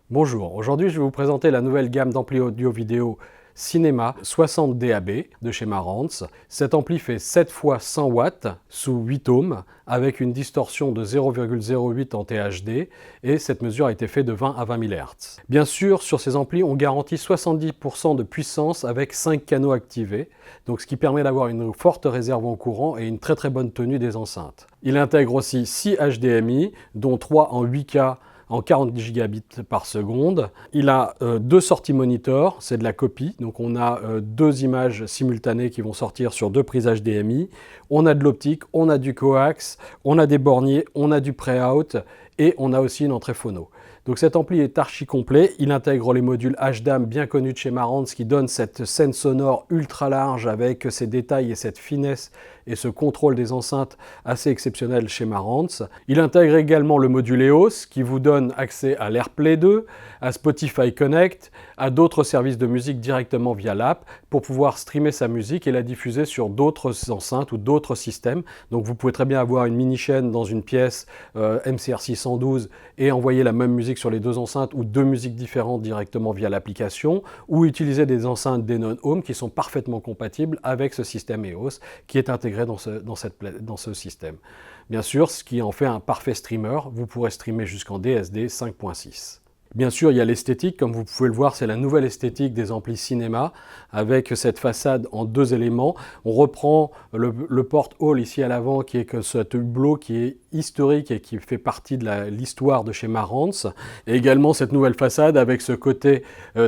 Bonjour, aujourd'hui je vais vous présenter la nouvelle gamme d'amplis audio-vidéo Cinema 60 DAB de chez Marantz. Cet ampli fait 7 fois 100 watts sous 8 ohms avec une distorsion de 0,08 en THD et cette mesure a été faite de 20 à 20 000 Hz. Bien sûr, sur ces amplis, on garantit 70% de puissance avec 5 canaux activés, donc ce qui permet d'avoir une forte réserve en courant et une très bonne tenue des enceintes. Il intègre aussi 6 HDMI, dont 3 en 8K en 40 gigabits par seconde. Il a deux sorties monitor, c'est de la copie, donc on a deux images simultanées qui vont sortir sur deux prises HDMI. On a de l'optique, on a du coax, on a des borniers, on a du pré-out et on a aussi une entrée phono. Donc cet ampli est archi complet, il intègre les modules HDAM bien connus de chez Marantz qui donnent cette scène sonore ultra large avec ces détails et cette finesse et ce contrôle des enceintes assez exceptionnel chez Marantz. Il intègre également le module EOS qui vous donne accès à l'AirPlay 2, à Spotify Connect, à d'autres services de musique directement via l'app pour pouvoir streamer sa musique et la diffuser sur d'autres enceintes ou d'autres systèmes. Donc vous pouvez très bien avoir une mini-chaîne dans une pièce MCR 612 et envoyer la même musique sur les deux enceintes ou deux musiques différentes directement via l'application ou utiliser des enceintes Denon Home qui sont parfaitement compatibles avec ce système EOS qui est intégré dans ce système. Bien sûr, ce qui en fait un parfait streamer, vous pourrez streamer jusqu'en DSD 5.6. Bien sûr, il y a l'esthétique, comme vous pouvez le voir, c'est la nouvelle esthétique des amplis cinéma, avec cette façade en deux éléments. On reprend le porte-hall ici à l'avant, qui est que ce hublot qui est historique et qui fait partie de l'histoire de chez Marantz, et également cette nouvelle façade avec ce côté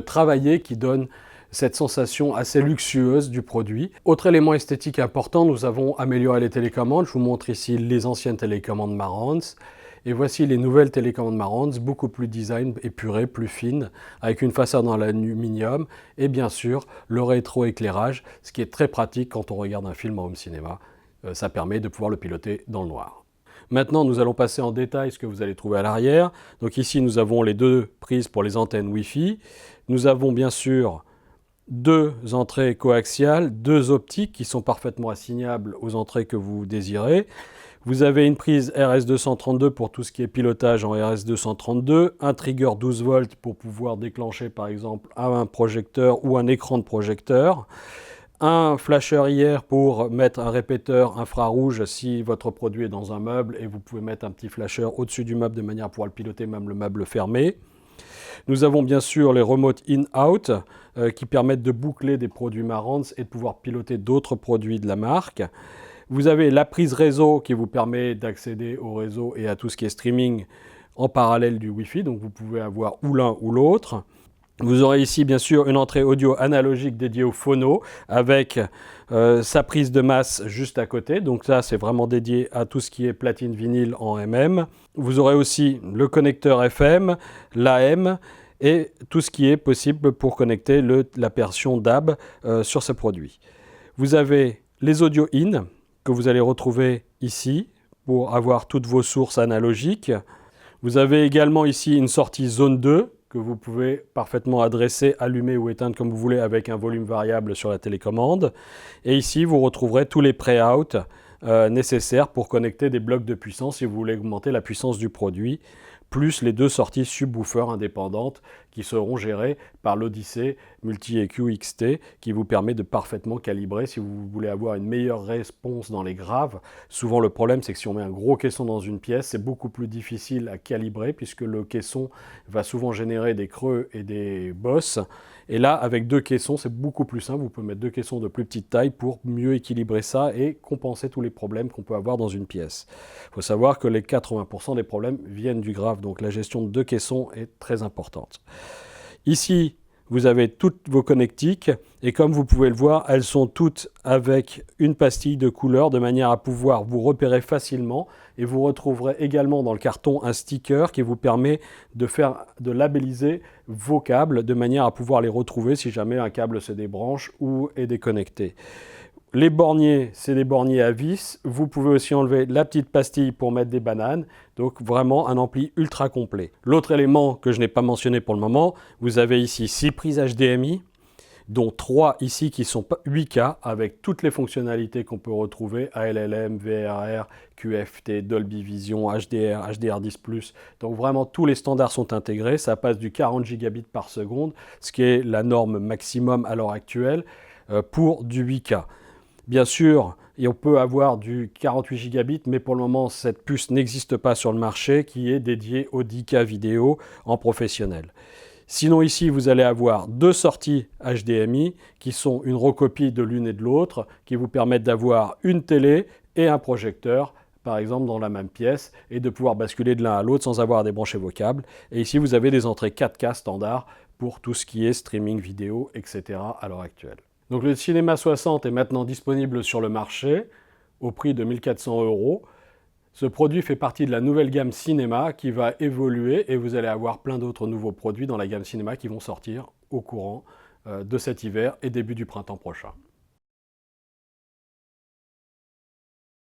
travaillé qui donne cette sensation assez luxueuse du produit. Autre élément esthétique important, nous avons amélioré les télécommandes. Je vous montre ici les anciennes télécommandes Marantz. Et voici les nouvelles télécommandes Marantz, beaucoup plus design épuré, plus fine, avec une façade en aluminium et bien sûr le rétroéclairage, ce qui est très pratique quand on regarde un film en home cinéma. Ça permet de pouvoir le piloter dans le noir. Maintenant, nous allons passer en détail ce que vous allez trouver à l'arrière. Donc ici, nous avons les deux prises pour les antennes Wi-Fi. Nous avons bien sûr deux entrées coaxiales, deux optiques qui sont parfaitement assignables aux entrées que vous désirez. Vous avez une prise RS232 pour tout ce qui est pilotage en RS232, un trigger 12 volts pour pouvoir déclencher par exemple un projecteur ou un écran de projecteur, un flasher IR pour mettre un répéteur infrarouge si votre produit est dans un meuble et vous pouvez mettre un petit flasher au-dessus du meuble de manière à pouvoir le piloter même le meuble fermé. Nous avons bien sûr les remote in-out qui permettent de boucler des produits Marantz et de pouvoir piloter d'autres produits de la marque. Vous avez la prise réseau qui vous permet d'accéder au réseau et à tout ce qui est streaming en parallèle du Wi-Fi, donc vous pouvez avoir ou l'un ou l'autre. Vous aurez ici bien sûr une entrée audio analogique dédiée au phono avec sa prise de masse juste à côté. Donc ça c'est vraiment dédié à tout ce qui est platine vinyle en MM. Vous aurez aussi le connecteur FM, l'AM et tout ce qui est possible pour connecter la version DAB sur ce produit. Vous avez les audio in que vous allez retrouver ici pour avoir toutes vos sources analogiques. Vous avez également ici une sortie zone 2 que vous pouvez parfaitement adresser, allumer ou éteindre comme vous voulez avec un volume variable sur la télécommande. Et ici, vous retrouverez tous les pré-out nécessaires pour connecter des blocs de puissance si vous voulez augmenter la puissance du produit, plus les deux sorties subwoofers indépendantes qui seront gérées par l'Odyssey Multi-EQ XT qui vous permet de parfaitement calibrer si vous voulez avoir une meilleure réponse dans les graves. Souvent le problème c'est que si on met un gros caisson dans une pièce, c'est beaucoup plus difficile à calibrer puisque le caisson va souvent générer des creux et des bosses. Et là, avec deux caissons, c'est beaucoup plus simple. Vous pouvez mettre deux caissons de plus petite taille pour mieux équilibrer ça et compenser tous les problèmes qu'on peut avoir dans une pièce. Il faut savoir que les 80% des problèmes viennent du grave, donc la gestion de deux caissons est très importante. Ici, vous avez toutes vos connectiques et comme vous pouvez le voir, elles sont toutes avec une pastille de couleur de manière à pouvoir vous repérer facilement et vous retrouverez également dans le carton un sticker qui vous permet de labelliser vos câbles de manière à pouvoir les retrouver si jamais un câble se débranche ou est déconnecté. Les borniers, c'est des borniers à vis. Vous pouvez aussi enlever la petite pastille pour mettre des bananes. Donc vraiment un ampli ultra complet. L'autre élément que je n'ai pas mentionné pour le moment, vous avez ici 6 prises HDMI, dont 3 ici qui sont 8K avec toutes les fonctionnalités qu'on peut retrouver, ALLM, VRR, QFT, Dolby Vision, HDR, HDR10+. Donc vraiment tous les standards sont intégrés, ça passe du 40 gigabits par seconde, ce qui est la norme maximum à l'heure actuelle pour du 8K. Bien sûr, et on peut avoir du 48 gigabits, mais pour le moment, cette puce n'existe pas sur le marché, qui est dédiée au 10K vidéo en professionnel. Sinon ici, vous allez avoir 2 sorties HDMI qui sont une recopie de l'une et de l'autre, qui vous permettent d'avoir une télé et un projecteur, par exemple dans la même pièce, et de pouvoir basculer de l'un à l'autre sans avoir à débrancher vos câbles. Et ici, vous avez des entrées 4K standard pour tout ce qui est streaming vidéo, etc. à l'heure actuelle. Donc le Cinema 60 est maintenant disponible sur le marché au prix de 1 400 €. Ce produit fait partie de la nouvelle gamme Cinema qui va évoluer et vous allez avoir plein d'autres nouveaux produits dans la gamme Cinema qui vont sortir au courant de cet hiver et début du printemps prochain.